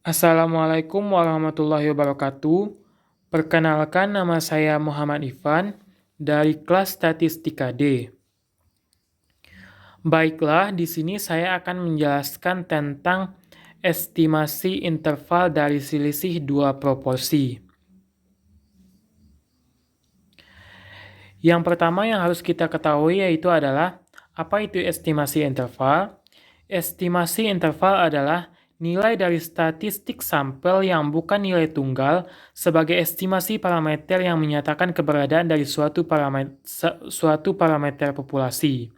Assalamualaikum warahmatullahi wabarakatuh. Perkenalkan, nama saya Muhammad Ifan dari kelas Statistika D. Baiklah, di sini saya akan menjelaskan tentang estimasi interval dari selisih dua proporsi. Yang pertama yang harus kita ketahui yaitu adalah apa itu estimasi interval? Estimasi interval adalah nilai dari statistik sampel yang bukan nilai tunggal sebagai estimasi parameter yang menyatakan keberadaan dari suatu parameter populasi.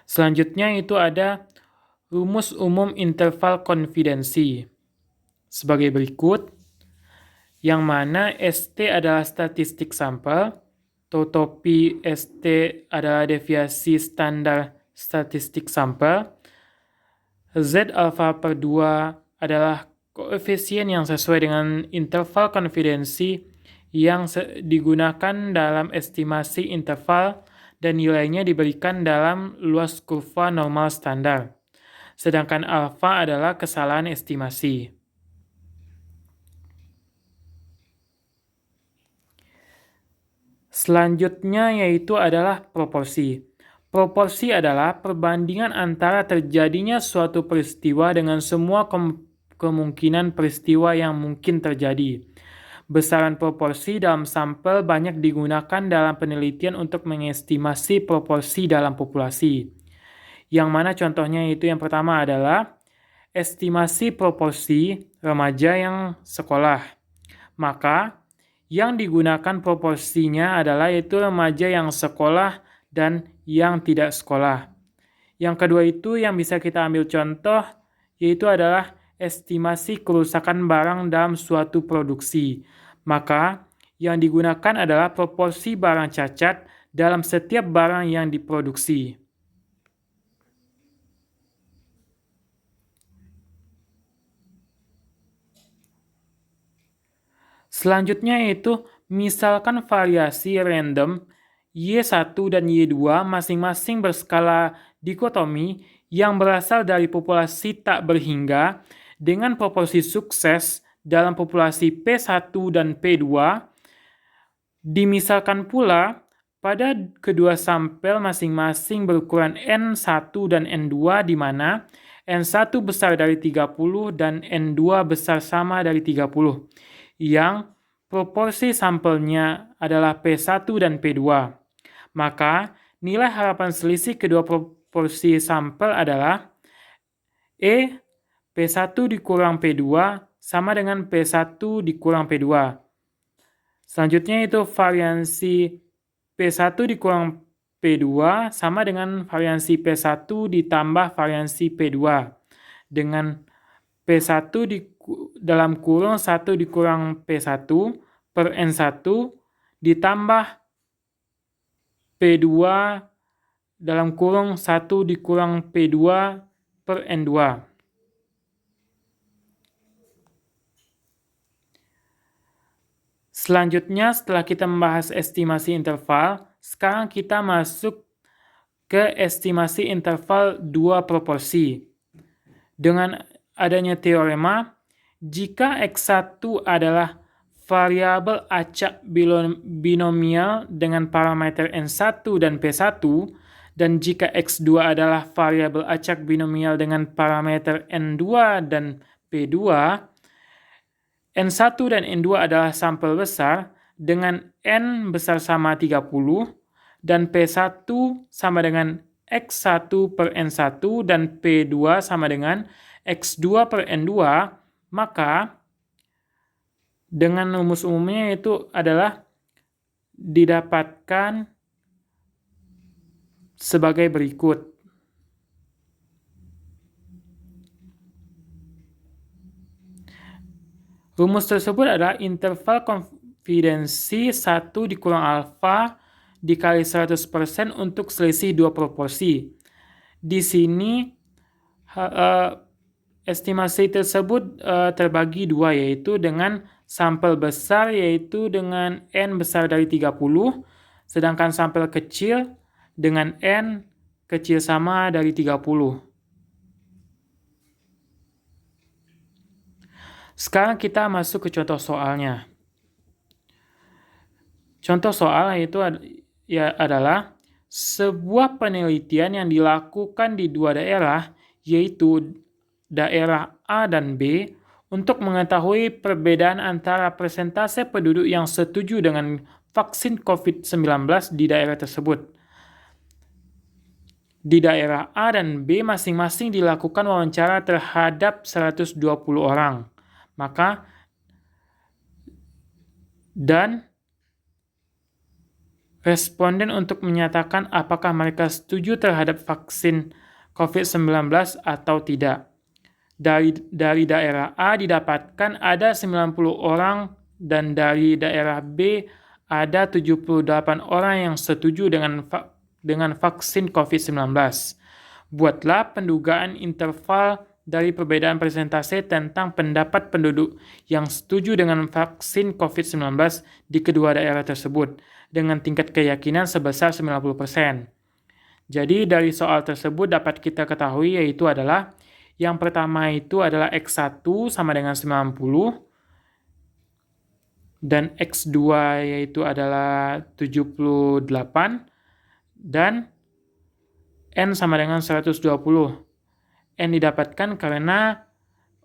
Selanjutnya itu ada rumus umum interval konfidensi. Sebagai berikut, yang mana ST adalah statistik sampel, totopi ST adalah deviasi standar statistik sampel, Z alpha per 2 adalah koefisien yang sesuai dengan interval konfidensi yang digunakan dalam estimasi interval dan nilainya diberikan dalam luas kurva normal standar. Sedangkan alfa adalah kesalahan estimasi. Selanjutnya yaitu adalah proporsi. Proporsi adalah perbandingan antara terjadinya suatu peristiwa dengan semua kemungkinan peristiwa yang mungkin terjadi. Besaran proporsi dalam sampel banyak digunakan dalam penelitian untuk mengestimasi proporsi dalam populasi. Yang mana contohnya itu yang pertama adalah estimasi proporsi remaja yang sekolah. Maka yang digunakan proporsinya adalah yaitu remaja yang sekolah dan yang tidak sekolah. Yang kedua itu yang bisa kita ambil contoh yaitu adalah estimasi kerusakan barang dalam suatu produksi. Maka yang digunakan adalah proporsi barang cacat dalam setiap barang yang diproduksi. Selanjutnya yaitu misalkan variasi random Y1 dan Y2 masing-masing berskala dikotomi yang berasal dari populasi tak berhingga dengan proporsi sukses dalam populasi P1 dan P2. Dimisalkan pula pada kedua sampel masing-masing berukuran N1 dan N2 di mana N1 besar dari 30 dan N2 besar sama dari 30. Yang proporsi sampelnya adalah P1 dan P2. Maka nilai harapan selisih kedua proporsi sampel adalah P1 dikurang P2 sama dengan P1 dikurang P2. Selanjutnya itu variansi P1 dikurang P2 sama dengan variansi P1 ditambah variansi P2. Dengan P1 dalam kurung 1 dikurang P1 per N1 ditambah P2 dalam kurung 1 dikurang P2 per N2. Selanjutnya setelah kita membahas estimasi interval, sekarang kita masuk ke estimasi interval dua proporsi. Dengan adanya teorema, jika X1 adalah variabel acak binomial dengan parameter N1 dan P1, dan jika X2 adalah variabel acak binomial dengan parameter N2 dan P2, N1 dan N2 adalah sampel besar dengan N besar sama 30 dan P1 sama dengan X1 per N1 dan P2 sama dengan X2 per N2, maka dengan rumus umumnya itu adalah didapatkan sebagai berikut. Rumus tersebut adalah interval konfidensi 1 dikurang alfa dikali 100% untuk selisih dua proporsi. Di sini estimasi tersebut terbagi dua, yaitu dengan sampel besar yaitu dengan N besar dari 30, sedangkan sampel kecil dengan N kecil sama dari 30. Sekarang kita masuk ke contoh soalnya. Contoh soal itu adalah sebuah penelitian yang dilakukan di dua daerah, yaitu daerah A dan B, untuk mengetahui perbedaan antara persentase penduduk yang setuju dengan vaksin COVID-19 di daerah tersebut. Di daerah A dan B masing-masing dilakukan wawancara terhadap 120 orang. Dan responden untuk menyatakan apakah mereka setuju terhadap vaksin COVID-19 atau tidak. Dari daerah A didapatkan ada 90 orang dan dari daerah B ada 78 orang yang setuju dengan vaksin COVID-19. Buatlah pendugaan interval dari perbedaan persentase tentang pendapat penduduk yang setuju dengan vaksin COVID-19 di kedua daerah tersebut dengan tingkat keyakinan sebesar 90%. Jadi dari soal tersebut dapat kita ketahui yaitu adalah yang pertama itu adalah X1 sama dengan 90 dan X2 yaitu adalah 78 dan N sama dengan 120. N didapatkan karena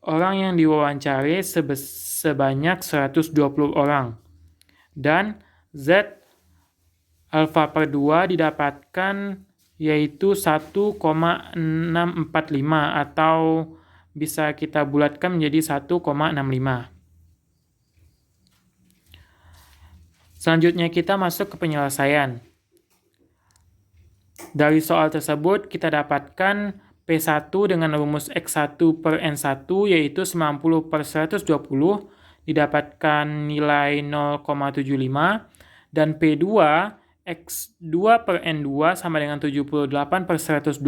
orang yang diwawancari sebanyak 120 orang. Dan Z alfa per 2 didapatkan yaitu 1,645 atau bisa kita bulatkan menjadi 1,65. Selanjutnya kita masuk ke penyelesaian. Dari soal tersebut kita dapatkan P1 dengan rumus X1 per N1 yaitu 90 per 120 didapatkan nilai 0,75 dan P2 X2 per N2 sama dengan 78 per 120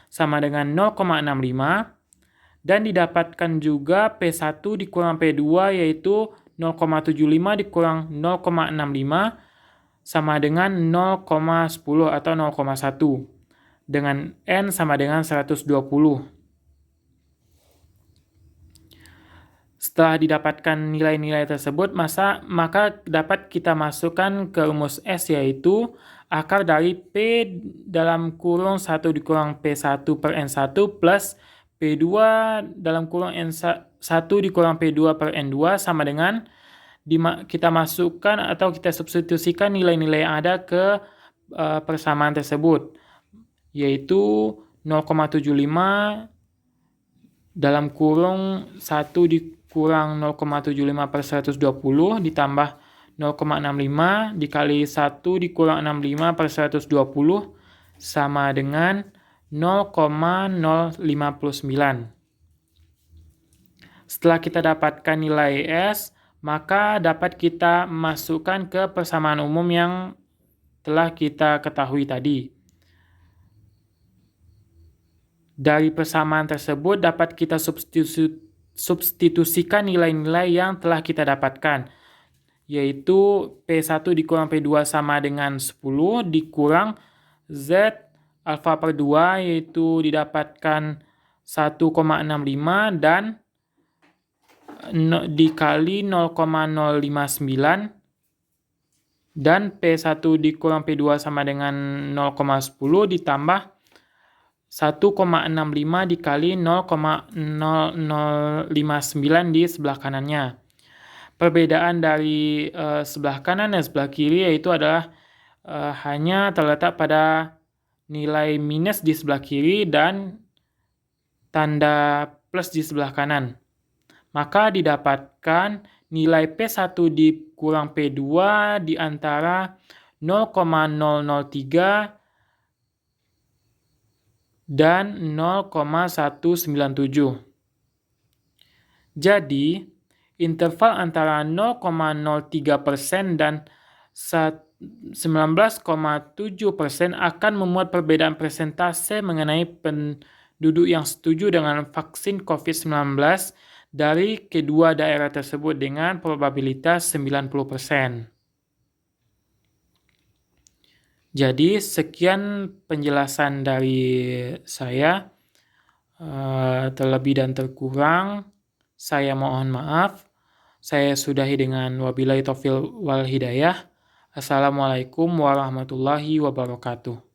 sama dengan 0,65 dan didapatkan juga P1 dikurang P2 yaitu 0,75 dikurang 0,65 sama dengan 0,10 atau 0,1 dengan N sama dengan 120. Setelah didapatkan nilai-nilai tersebut, maka dapat kita masukkan ke rumus S yaitu akar dari P dalam kurung 1 dikurang P1 per N1 plus P2 dalam kurung N1 dikurang P2 per N2 sama dengan kita masukkan atau kita substitusikan nilai-nilai yang ada ke persamaan tersebut yaitu 0,75 dalam kurung 1 dikurang 0,75 per 120 ditambah 0,65 dikali 1 dikurang 65 per 120 sama dengan 0,059. Setelah kita dapatkan nilai S, maka dapat kita masukkan ke persamaan umum yang telah kita ketahui tadi. Dari persamaan tersebut dapat kita substitusikan nilai-nilai yang telah kita dapatkan, yaitu P1 dikurang P2 sama dengan 10 dikurang Z alfa per 2 yaitu didapatkan 1,65 dan dikali 0,059 dan P1 dikurang P2 sama dengan 0,10 ditambah 1,65 dikali 0,0059 di sebelah kanannya. Perbedaan dari sebelah kanan dan sebelah kiri yaitu adalah hanya terletak pada nilai minus di sebelah kiri dan tanda plus di sebelah kanan. Maka didapatkan nilai P1 dikurang P2 di antara 0,003 dan 0,197. Jadi, interval antara 0,03% dan 19,7% akan memuat perbedaan persentase mengenai penduduk yang setuju dengan vaksin COVID-19 dari kedua daerah tersebut dengan probabilitas 90%. Jadi sekian penjelasan dari saya, terlebih dan terkurang Saya mohon maaf. Saya sudahi dengan wabillahi taufiq wal hidayah. Assalamualaikum warahmatullahi wabarakatuh.